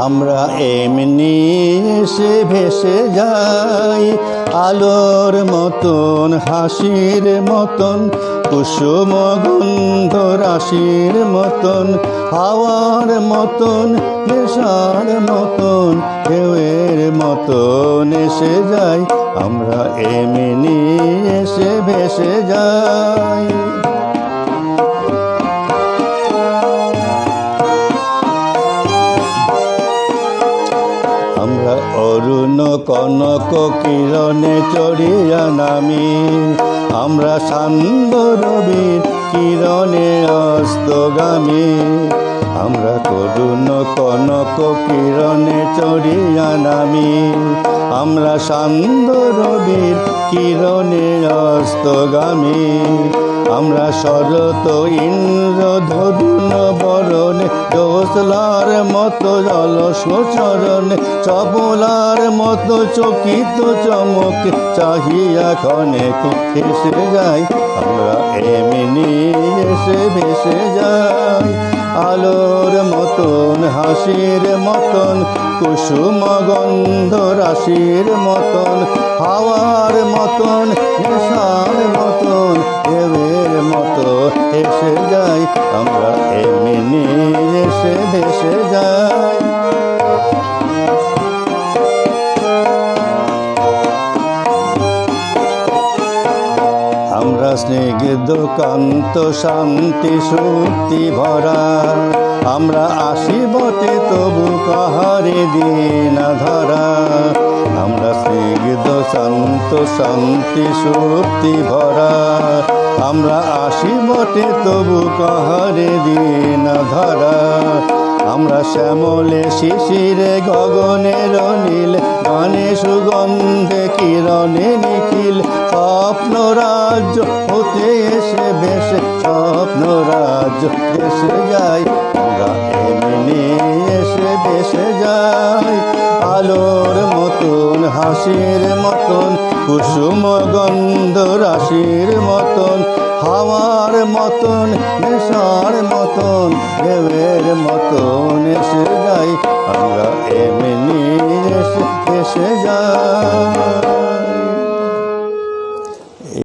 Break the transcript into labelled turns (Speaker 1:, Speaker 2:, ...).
Speaker 1: আমরা এমনি এসে ভেসে যাই আলোর মতন, হাসির মতন, কুসুম গন্ধ রাশির মতন, হাওয়ার মতন, নেশার মতন, ঢেউয়ের মতন এসে যাই। আমরা এমনি এসে ভেসে যাই। আমরা অরুণ কনক কিরণে চড়িয়া নামি, আমরা সান্ধ্য রবির কিরণে অস্তগামী। আমরা করুণ কনক কিরণে চড়িয়া নামি, আমরা সান্ধ্য রবির কিরণে অস্তগামী। আমরা শরৎ ইন্দ্র ধরুণ বরণে, দোসলার মতো জলস্বচরণে, চপলার মতো চকিত চমকে চাহিয়া ক্ষণেক এসে যাই। আমরা এমনি এসে ভেসে যাই আলোর মতন, হাসির মতন, কুসুম গন্ধ রাশির মতন, হাওয়ার মতন, নেশার মতন, ঢেউয়ের মতো এসে যাই। আমরা এমনি এসে ভেসে যাই। আমরা স্নিগ্ধ কান্ত শান্তি শক্তি ভরা, আমরা আসি বটে তবু কাহারে দিন ধরা। আমরা স্নিগ্ধ শান্ত শান্তি শক্তি ভরা, আমরা আসি বটে তবু কাহারে দিন ধরা। আমরা শ্যামলে শিশিরে গগনের নীল, গানে সুগন্ধে কিরণে নিখিল, স্বপ্ন রাজ্য হতে এসে বেশে স্বপ্ন রাজ্য দেশে যাই। আমরা এমনি এসে বেশে যাই আলোর মতন, হাসির মতন, কুসুম গন্ধ রাশির মতন, হাওয়ার মতন, নেশার মতন, ঢেউয়ের মতন এসে যাই। আমরা এমনি এসে যাই।